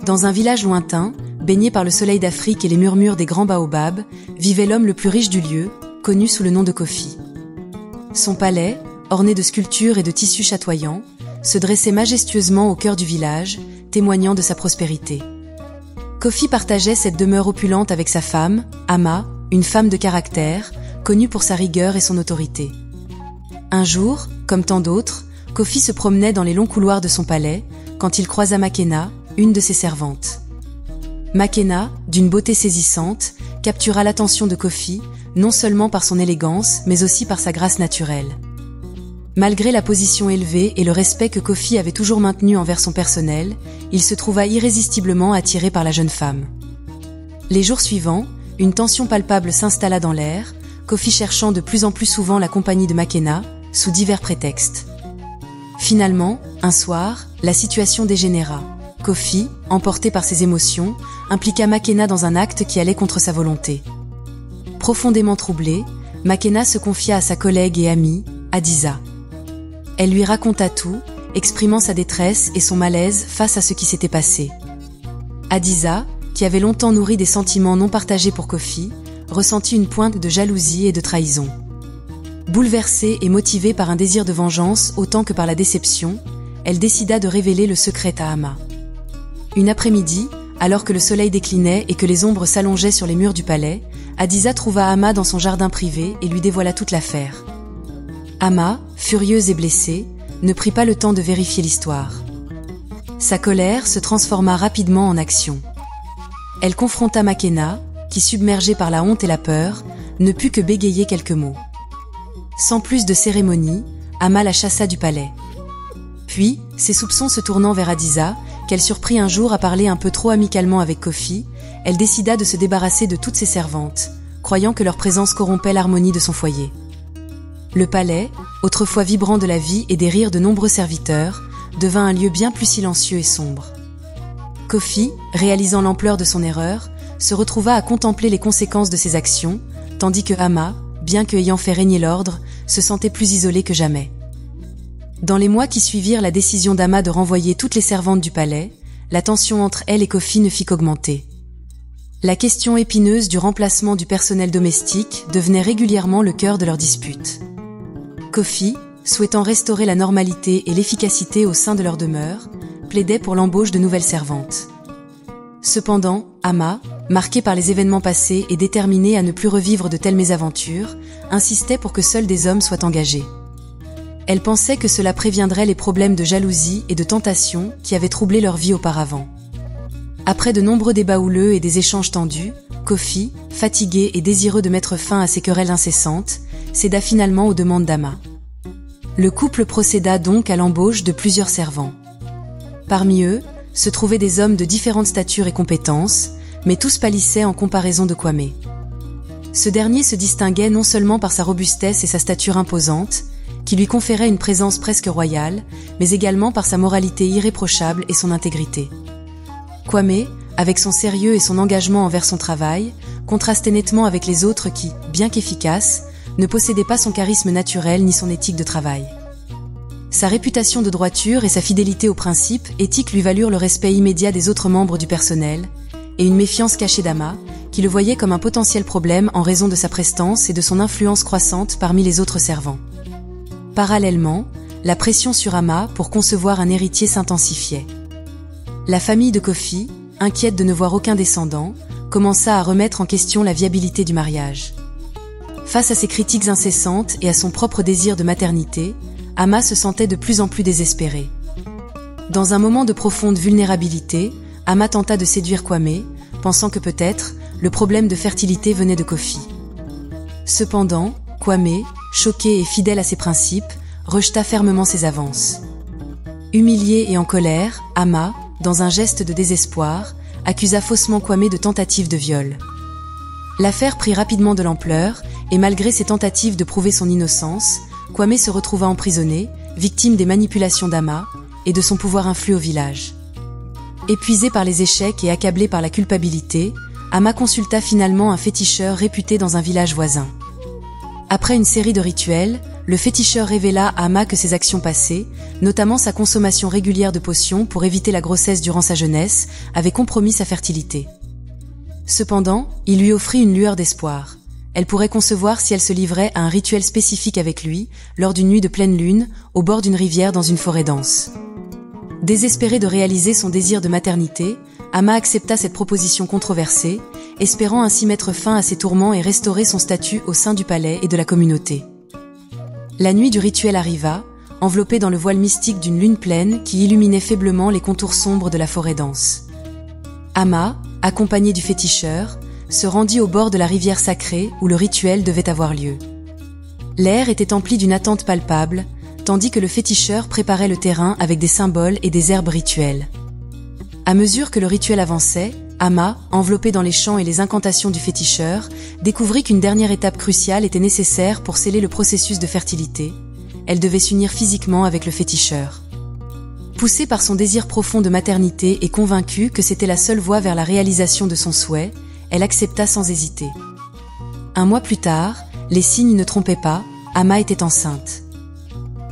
Dans un village lointain, baigné par le soleil d'Afrique et les murmures des grands baobabs, vivait l'homme le plus riche du lieu, connu sous le nom de Kofi. Son palais, orné de sculptures et de tissus chatoyants, se dressait majestueusement au cœur du village, témoignant de sa prospérité. Kofi partageait cette demeure opulente avec sa femme, Ama, une femme de caractère, connue pour sa rigueur et son autorité. Un jour, comme tant d'autres, Kofi se promenait dans les longs couloirs de son palais, quand il croisa Makena, une de ses servantes. Makena, d'une beauté saisissante, captura l'attention de Kofi, non seulement par son élégance, mais aussi par sa grâce naturelle. Malgré la position élevée et le respect que Kofi avait toujours maintenu envers son personnel, il se trouva irrésistiblement attiré par la jeune femme. Les jours suivants, une tension palpable s'installa dans l'air, Kofi cherchant de plus en plus souvent la compagnie de Makena, sous divers prétextes. Finalement, un soir, la situation dégénéra. Kofi, emporté par ses émotions, impliqua Makena dans un acte qui allait contre sa volonté. Profondément troublée, Makena se confia à sa collègue et amie, Hadiza. Elle lui raconta tout, exprimant sa détresse et son malaise face à ce qui s'était passé. Hadiza, qui avait longtemps nourri des sentiments non partagés pour Kofi, ressentit une pointe de jalousie et de trahison. Bouleversée et motivée par un désir de vengeance autant que par la déception, elle décida de révéler le secret à Ama. Une après-midi, alors que le soleil déclinait et que les ombres s'allongeaient sur les murs du palais, Hadiza trouva Ama dans son jardin privé et lui dévoila toute l'affaire. Ama, furieuse et blessée, ne prit pas le temps de vérifier l'histoire. Sa colère se transforma rapidement en action. Elle confronta Makena, qui, submergée par la honte et la peur, ne put que bégayer quelques mots. Sans plus de cérémonie, Ama la chassa du palais. Puis, ses soupçons se tournant vers Hadiza, qu'elle surprit un jour à parler un peu trop amicalement avec Kofi, elle décida de se débarrasser de toutes ses servantes, croyant que leur présence corrompait l'harmonie de son foyer. Le palais, autrefois vibrant de la vie et des rires de nombreux serviteurs, devint un lieu bien plus silencieux et sombre. Kofi, réalisant l'ampleur de son erreur, se retrouva à contempler les conséquences de ses actions, tandis que Ama, bien que ayant fait régner l'ordre, se sentait plus isolée que jamais. Dans les mois qui suivirent la décision d'Ama de renvoyer toutes les servantes du palais, la tension entre elle et Kofi ne fit qu'augmenter. La question épineuse du remplacement du personnel domestique devenait régulièrement le cœur de leurs disputes. Kofi, souhaitant restaurer la normalité et l'efficacité au sein de leur demeure, plaidait pour l'embauche de nouvelles servantes. Cependant, Ama, marquée par les événements passés et déterminée à ne plus revivre de telles mésaventures, insistait pour que seuls des hommes soient engagés. Elle pensait que cela préviendrait les problèmes de jalousie et de tentation qui avaient troublé leur vie auparavant. Après de nombreux débats houleux et des échanges tendus, Kofi, fatigué et désireux de mettre fin à ces querelles incessantes, céda finalement aux demandes d'Ama. Le couple procéda donc à l'embauche de plusieurs servants. Parmi eux, se trouvaient des hommes de différentes statures et compétences, mais tous pâlissaient en comparaison de Kwame. Ce dernier se distinguait non seulement par sa robustesse et sa stature imposante, qui lui conférait une présence presque royale, mais également par sa moralité irréprochable et son intégrité. Kwame, avec son sérieux et son engagement envers son travail, contrastait nettement avec les autres qui, bien qu'efficaces, ne possédaient pas son charisme naturel ni son éthique de travail. Sa réputation de droiture et sa fidélité aux principes éthiques lui valurent le respect immédiat des autres membres du personnel, et une méfiance cachée d'Ama, qui le voyait comme un potentiel problème en raison de sa prestance et de son influence croissante parmi les autres servants. Parallèlement, la pression sur Ama pour concevoir un héritier s'intensifiait. La famille de Kofi, inquiète de ne voir aucun descendant, commença à remettre en question la viabilité du mariage. Face à ces critiques incessantes et à son propre désir de maternité, Ama se sentait de plus en plus désespérée. Dans un moment de profonde vulnérabilité, Ama tenta de séduire Kwame, pensant que peut-être le problème de fertilité venait de Kofi. Cependant, Kwame, choqué et fidèle à ses principes, rejeta fermement ses avances. Humiliée et en colère, Ama, dans un geste de désespoir, accusa faussement Kwame de tentative de viol. L'affaire prit rapidement de l'ampleur, et malgré ses tentatives de prouver son innocence, Kwame se retrouva emprisonné, victime des manipulations d'Ama et de son pouvoir influ au village. Épuisé par les échecs et accablé par la culpabilité, Ama consulta finalement un féticheur réputé dans un village voisin. Après une série de rituels, le féticheur révéla à Ama que ses actions passées, notamment sa consommation régulière de potions pour éviter la grossesse durant sa jeunesse, avaient compromis sa fertilité. Cependant, il lui offrit une lueur d'espoir. Elle pourrait concevoir si elle se livrait à un rituel spécifique avec lui, lors d'une nuit de pleine lune, au bord d'une rivière dans une forêt dense. Désespérée de réaliser son désir de maternité, Ama accepta cette proposition controversée, espérant ainsi mettre fin à ses tourments et restaurer son statut au sein du palais et de la communauté. La nuit du rituel arriva, enveloppée dans le voile mystique d'une lune pleine qui illuminait faiblement les contours sombres de la forêt dense. Ama, accompagnée du féticheur, se rendit au bord de la rivière sacrée où le rituel devait avoir lieu. L'air était empli d'une attente palpable, tandis que le féticheur préparait le terrain avec des symboles et des herbes rituelles. À mesure que le rituel avançait, Ama, enveloppée dans les chants et les incantations du féticheur, découvrit qu'une dernière étape cruciale était nécessaire pour sceller le processus de fertilité. Elle devait s'unir physiquement avec le féticheur. Poussée par son désir profond de maternité et convaincue que c'était la seule voie vers la réalisation de son souhait, elle accepta sans hésiter. Un mois plus tard, les signes ne trompaient pas, Ama était enceinte.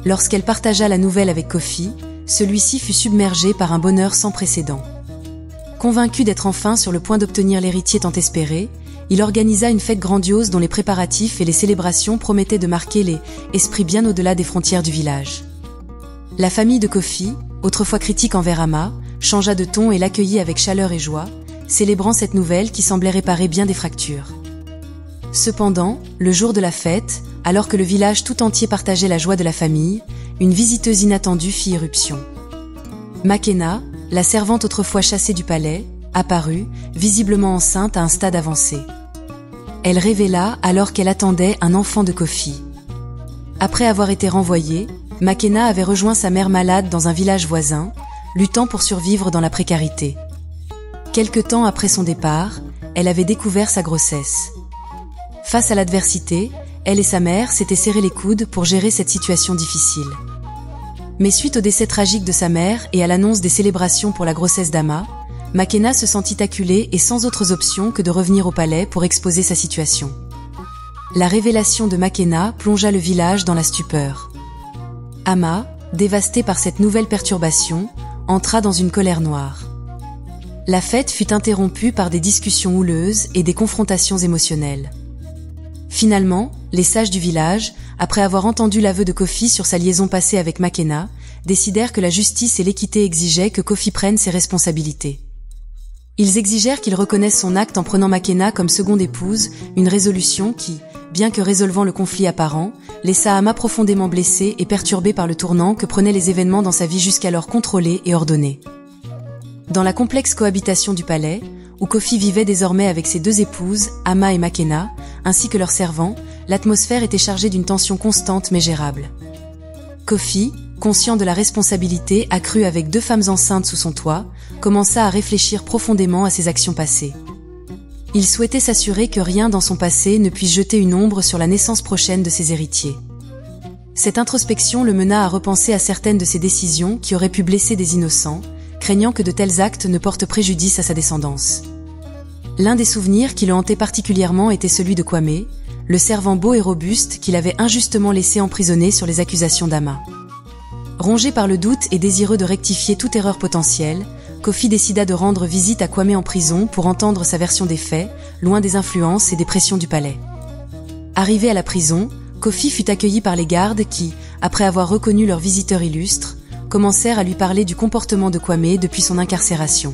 Lorsqu'elle partagea la nouvelle avec Kofi, celui-ci fut submergé par un bonheur sans précédent. Convaincu d'être enfin sur le point d'obtenir l'héritier tant espéré, il organisa une fête grandiose dont les préparatifs et les célébrations promettaient de marquer les esprits bien au-delà des frontières du village. La famille de Kofi, autrefois critique envers Ama, changea de ton et l'accueillit avec chaleur et joie, célébrant cette nouvelle qui semblait réparer bien des fractures. Cependant, le jour de la fête, alors que le village tout entier partageait la joie de la famille, une visiteuse inattendue fit irruption. Makena, la servante autrefois chassée du palais, apparut, visiblement enceinte à un stade avancé. Elle révéla alors qu'elle attendait un enfant de Kofi. Après avoir été renvoyée, Makena avait rejoint sa mère malade dans un village voisin, luttant pour survivre dans la précarité. Quelque temps après son départ, elle avait découvert sa grossesse. Face à l'adversité, elle et sa mère s'étaient serré les coudes pour gérer cette situation difficile. Mais suite au décès tragique de sa mère et à l'annonce des célébrations pour la grossesse d'Ama, Makena se sentit acculée et sans autres options que de revenir au palais pour exposer sa situation. La révélation de Makena plongea le village dans la stupeur. Ama, dévastée par cette nouvelle perturbation, entra dans une colère noire. La fête fut interrompue par des discussions houleuses et des confrontations émotionnelles. Finalement, les sages du village, après avoir entendu l'aveu de Kofi sur sa liaison passée avec Makena, décidèrent que la justice et l'équité exigeaient que Kofi prenne ses responsabilités. Ils exigèrent qu'il reconnaisse son acte en prenant Makena comme seconde épouse, une résolution qui, bien que résolvant le conflit apparent, laissa Ama profondément blessée et perturbée par le tournant que prenaient les événements dans sa vie jusqu'alors contrôlée et ordonnée. Dans la complexe cohabitation du palais, où Kofi vivait désormais avec ses deux épouses, Ama et Makena, ainsi que leurs servants, l'atmosphère était chargée d'une tension constante mais gérable. Kofi, conscient de la responsabilité accrue avec deux femmes enceintes sous son toit, commença à réfléchir profondément à ses actions passées. Il souhaitait s'assurer que rien dans son passé ne puisse jeter une ombre sur la naissance prochaine de ses héritiers. Cette introspection le mena à repenser à certaines de ses décisions qui auraient pu blesser des innocents, craignant que de tels actes ne portent préjudice à sa descendance. L'un des souvenirs qui le hantait particulièrement était celui de Kwame, le servant beau et robuste qu'il avait injustement laissé emprisonner sur les accusations d'Ama. Rongé par le doute et désireux de rectifier toute erreur potentielle, Kofi décida de rendre visite à Kwame en prison pour entendre sa version des faits, loin des influences et des pressions du palais. Arrivé à la prison, Kofi fut accueilli par les gardes qui, après avoir reconnu leur visiteur illustre, commencèrent à lui parler du comportement de Kwame depuis son incarcération.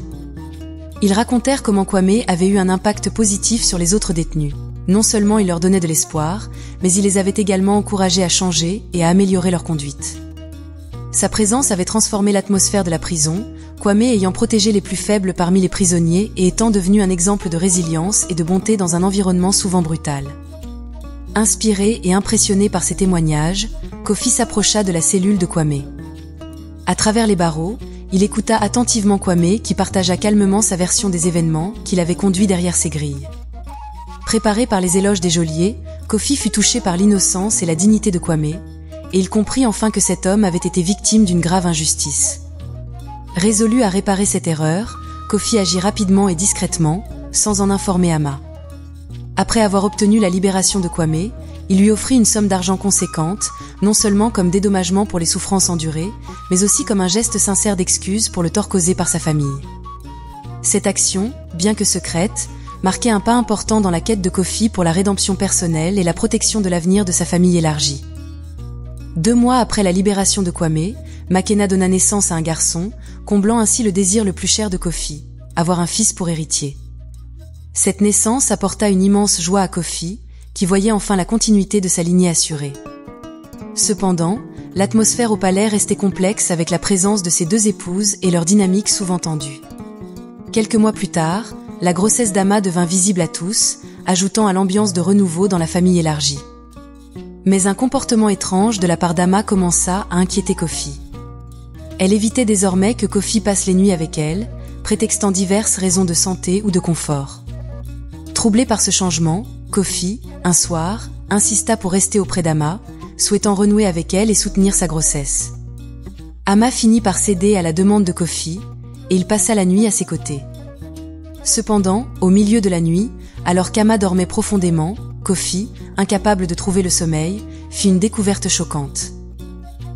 Ils racontèrent comment Kwame avait eu un impact positif sur les autres détenus. Non seulement il leur donnait de l'espoir, mais il les avait également encouragés à changer et à améliorer leur conduite. Sa présence avait transformé l'atmosphère de la prison, Kwame ayant protégé les plus faibles parmi les prisonniers et étant devenu un exemple de résilience et de bonté dans un environnement souvent brutal. Inspiré et impressionné par ces témoignages, Kofi s'approcha de la cellule de Kwame. À travers les barreaux, il écouta attentivement Kwame qui partagea calmement sa version des événements qui l'avaient conduit derrière ses grilles. Préparé par les éloges des geôliers, Kofi fut touché par l'innocence et la dignité de Kwame, et il comprit enfin que cet homme avait été victime d'une grave injustice. Résolu à réparer cette erreur, Kofi agit rapidement et discrètement, sans en informer Ama. Après avoir obtenu la libération de Kwame, il lui offrit une somme d'argent conséquente, non seulement comme dédommagement pour les souffrances endurées, mais aussi comme un geste sincère d'excuse pour le tort causé par sa famille. Cette action, bien que secrète, marquait un pas important dans la quête de Kofi pour la rédemption personnelle et la protection de l'avenir de sa famille élargie. 2 mois après la libération de Kwame, Makena donna naissance à un garçon, comblant ainsi le désir le plus cher de Kofi, avoir un fils pour héritier. Cette naissance apporta une immense joie à Kofi, qui voyait enfin la continuité de sa lignée assurée. Cependant, l'atmosphère au palais restait complexe avec la présence de ses 2 épouses et leur dynamique souvent tendue. Quelques mois plus tard, la grossesse d'Ama devint visible à tous, ajoutant à l'ambiance de renouveau dans la famille élargie. Mais un comportement étrange de la part d'Ama commença à inquiéter Kofi. Elle évitait désormais que Kofi passe les nuits avec elle, prétextant diverses raisons de santé ou de confort. Troublé par ce changement, Kofi, un soir, insista pour rester auprès d'Ama, souhaitant renouer avec elle et soutenir sa grossesse. Ama finit par céder à la demande de Kofi, et il passa la nuit à ses côtés. Cependant, au milieu de la nuit, alors qu'Ama dormait profondément, Kofi, incapable de trouver le sommeil, fit une découverte choquante.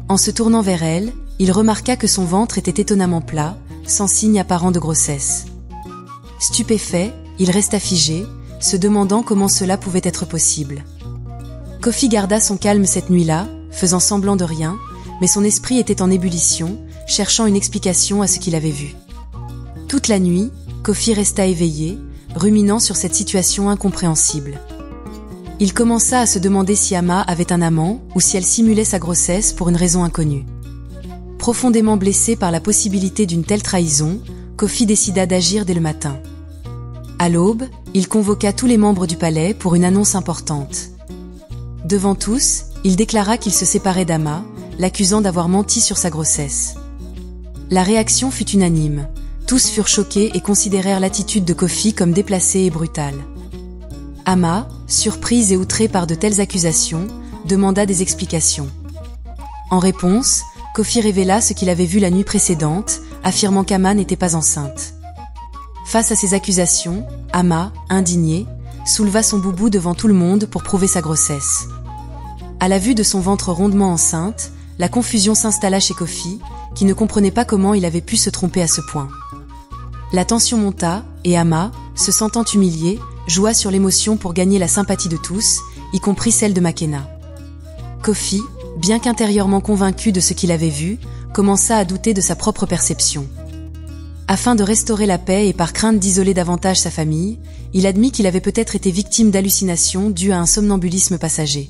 En se tournant vers elle, il remarqua que son ventre était étonnamment plat, sans signe apparent de grossesse. Stupéfait, il resta figé, se demandant comment cela pouvait être possible. Kofi garda son calme cette nuit-là, faisant semblant de rien, mais son esprit était en ébullition, cherchant une explication à ce qu'il avait vu. Toute la nuit, Kofi resta éveillé, ruminant sur cette situation incompréhensible. Il commença à se demander si Ama avait un amant ou si elle simulait sa grossesse pour une raison inconnue. Profondément blessé par la possibilité d'une telle trahison, Kofi décida d'agir dès le matin. À l'aube, il convoqua tous les membres du palais pour une annonce importante. Devant tous, il déclara qu'il se séparait d'Ama, l'accusant d'avoir menti sur sa grossesse. La réaction fut unanime. Tous furent choqués et considérèrent l'attitude de Kofi comme déplacée et brutale. Ama, surprise et outrée par de telles accusations, demanda des explications. En réponse, Kofi révéla ce qu'il avait vu la nuit précédente, affirmant qu'Ama n'était pas enceinte. Face à ces accusations, Ama, indignée, souleva son boubou devant tout le monde pour prouver sa grossesse. À la vue de son ventre rondement enceinte, la confusion s'installa chez Kofi, qui ne comprenait pas comment il avait pu se tromper à ce point. La tension monta, et Ama, se sentant humiliée, joua sur l'émotion pour gagner la sympathie de tous, y compris celle de Makena. Kofi, bien qu'intérieurement convaincu de ce qu'il avait vu, commença à douter de sa propre perception. Afin de restaurer la paix et par crainte d'isoler davantage sa famille, il admit qu'il avait peut-être été victime d'hallucinations dues à un somnambulisme passager.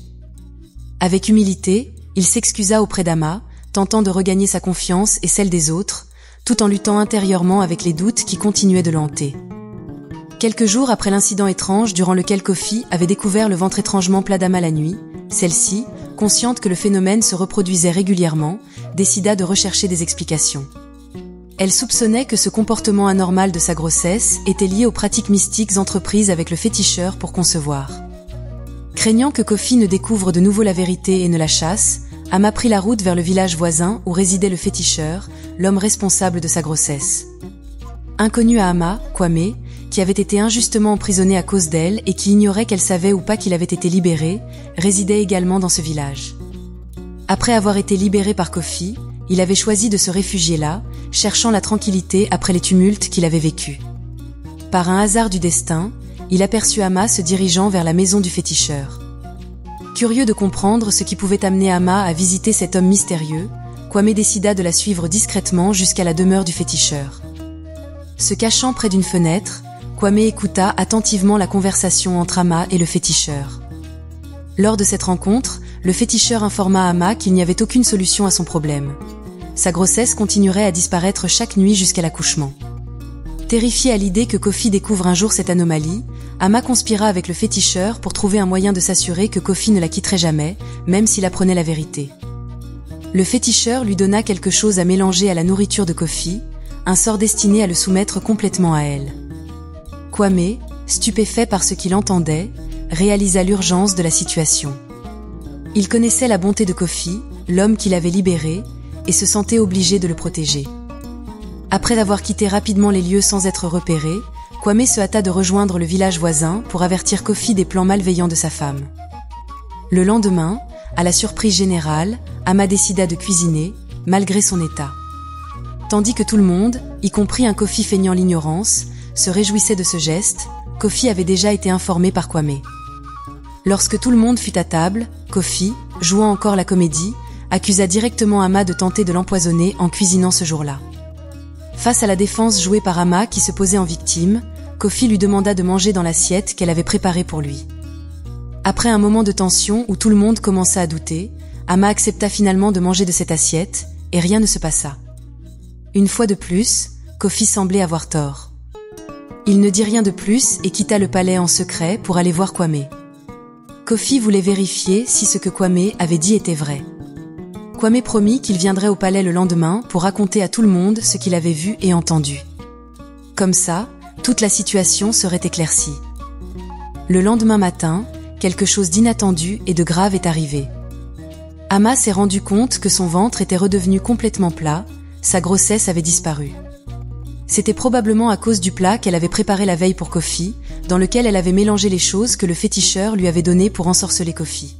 Avec humilité, il s'excusa auprès d'Ama, tentant de regagner sa confiance et celle des autres, tout en luttant intérieurement avec les doutes qui continuaient de le hanter. Quelques jours après l'incident étrange durant lequel Kofi avait découvert le ventre étrangement plat d'Ama la nuit, celle-ci, consciente que le phénomène se reproduisait régulièrement, décida de rechercher des explications. Elle soupçonnait que ce comportement anormal de sa grossesse était lié aux pratiques mystiques entreprises avec le féticheur pour concevoir. Craignant que Kofi ne découvre de nouveau la vérité et ne la chasse, Ama prit la route vers le village voisin où résidait le féticheur, l'homme responsable de sa grossesse. Inconnu à Ama, Kwame, qui avait été injustement emprisonné à cause d'elle et qui ignorait qu'elle savait ou pas qu'il avait été libéré, résidait également dans ce village. Après avoir été libéré par Kofi, il avait choisi de se réfugier là, cherchant la tranquillité après les tumultes qu'il avait vécus. Par un hasard du destin, il aperçut Ama se dirigeant vers la maison du féticheur. Curieux de comprendre ce qui pouvait amener Ama à visiter cet homme mystérieux, Kwame décida de la suivre discrètement jusqu'à la demeure du féticheur. Se cachant près d'une fenêtre, Kwame écouta attentivement la conversation entre Ama et le féticheur. Lors de cette rencontre, le féticheur informa Ama qu'il n'y avait aucune solution à son problème. Sa grossesse continuerait à disparaître chaque nuit jusqu'à l'accouchement. Terrifié à l'idée que Kofi découvre un jour cette anomalie, Ama conspira avec le féticheur pour trouver un moyen de s'assurer que Kofi ne la quitterait jamais, même s'il apprenait la vérité. Le féticheur lui donna quelque chose à mélanger à la nourriture de Kofi, un sort destiné à le soumettre complètement à elle. Kwame, stupéfait par ce qu'il entendait, réalisa l'urgence de la situation. Il connaissait la bonté de Kofi, l'homme qui l'avait libéré, et se sentait obligé de le protéger. Après avoir quitté rapidement les lieux sans être repéré, Kwame se hâta de rejoindre le village voisin pour avertir Kofi des plans malveillants de sa femme. Le lendemain, à la surprise générale, Ama décida de cuisiner, malgré son état. Tandis que tout le monde, y compris un Kofi feignant l'ignorance, se réjouissait de ce geste, Kofi avait déjà été informé par Kwame. Lorsque tout le monde fut à table, Kofi, jouant encore la comédie, accusa directement Ama de tenter de l'empoisonner en cuisinant ce jour-là. Face à la défense jouée par Ama qui se posait en victime, Kofi lui demanda de manger dans l'assiette qu'elle avait préparée pour lui. Après un moment de tension où tout le monde commença à douter, Ama accepta finalement de manger de cette assiette, et rien ne se passa. Une fois de plus, Kofi semblait avoir tort. Il ne dit rien de plus et quitta le palais en secret pour aller voir Kwame. Kofi voulait vérifier si ce que Kwame avait dit était vrai. Kwame promit qu'il viendrait au palais le lendemain pour raconter à tout le monde ce qu'il avait vu et entendu. Comme ça, toute la situation serait éclaircie. Le lendemain matin, quelque chose d'inattendu et de grave est arrivé. Ama s'est rendu compte que son ventre était redevenu complètement plat, sa grossesse avait disparu. C'était probablement à cause du plat qu'elle avait préparé la veille pour Kofi, dans lequel elle avait mélangé les choses que le féticheur lui avait données pour ensorceler Kofi.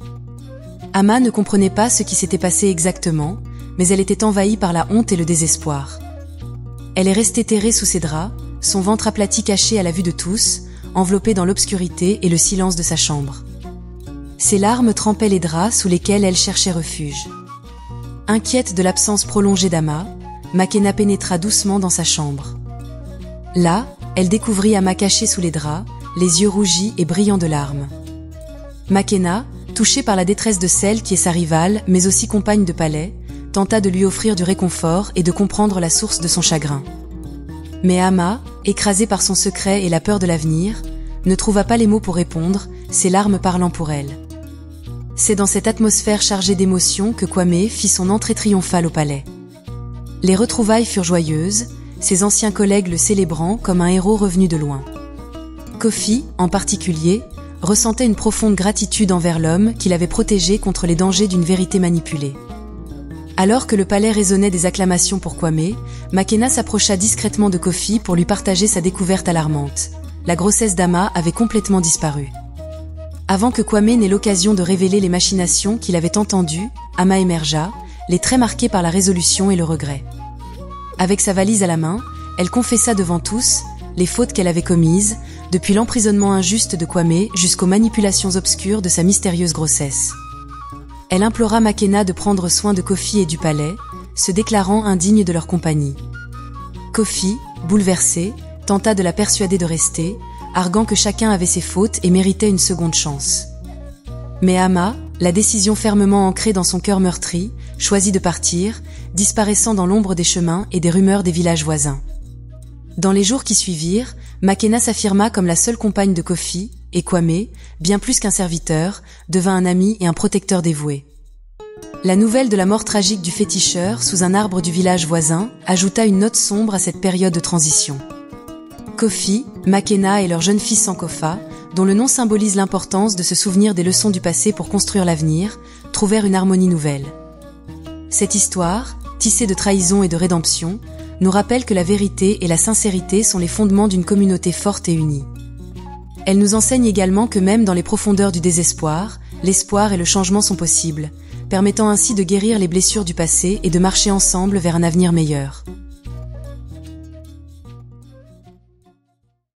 Ama ne comprenait pas ce qui s'était passé exactement, mais elle était envahie par la honte et le désespoir. Elle est restée terrée sous ses draps, son ventre aplati caché à la vue de tous, enveloppée dans l'obscurité et le silence de sa chambre. Ses larmes trempaient les draps sous lesquels elle cherchait refuge. Inquiète de l'absence prolongée d'Ama, Makena pénétra doucement dans sa chambre. Là, elle découvrit Ama caché sous les draps, les yeux rougis et brillants de larmes. Makena, touchée par la détresse de celle qui est sa rivale, mais aussi compagne de palais, tenta de lui offrir du réconfort et de comprendre la source de son chagrin. Mais Ama, écrasée par son secret et la peur de l'avenir, ne trouva pas les mots pour répondre, ses larmes parlant pour elle. C'est dans cette atmosphère chargée d'émotions que Kwame fit son entrée triomphale au palais. Les retrouvailles furent joyeuses, ses anciens collègues le célébrant comme un héros revenu de loin. Kofi, en particulier, ressentait une profonde gratitude envers l'homme qui l'avait protégé contre les dangers d'une vérité manipulée. Alors que le palais résonnait des acclamations pour Kwame, Makena s'approcha discrètement de Kofi pour lui partager sa découverte alarmante. La grossesse d'Ama avait complètement disparu. Avant que Kwame n'ait l'occasion de révéler les machinations qu'il avait entendues, Ama émergea, les traits marqués par la résolution et le regret. Avec sa valise à la main, elle confessa devant tous les fautes qu'elle avait commises, depuis l'emprisonnement injuste de Kwame jusqu'aux manipulations obscures de sa mystérieuse grossesse. Elle implora Makena de prendre soin de Kofi et du palais, se déclarant indigne de leur compagnie. Kofi, bouleversé, tenta de la persuader de rester, arguant que chacun avait ses fautes et méritait une seconde chance. Mais Ama, la décision fermement ancrée dans son cœur meurtri, choisit de partir, disparaissant dans l'ombre des chemins et des rumeurs des villages voisins. Dans les jours qui suivirent, Makena s'affirma comme la seule compagne de Kofi, et Kwame, bien plus qu'un serviteur, devint un ami et un protecteur dévoué. La nouvelle de la mort tragique du féticheur sous un arbre du village voisin ajouta une note sombre à cette période de transition. Kofi, Makena et leur jeune fils Sankofa, dont le nom symbolise l'importance de se souvenir des leçons du passé pour construire l'avenir, trouvèrent une harmonie nouvelle. Cette histoire, tissée de trahison et de rédemption, nous rappelle que la vérité et la sincérité sont les fondements d'une communauté forte et unie. Elle nous enseigne également que même dans les profondeurs du désespoir, l'espoir et le changement sont possibles, permettant ainsi de guérir les blessures du passé et de marcher ensemble vers un avenir meilleur.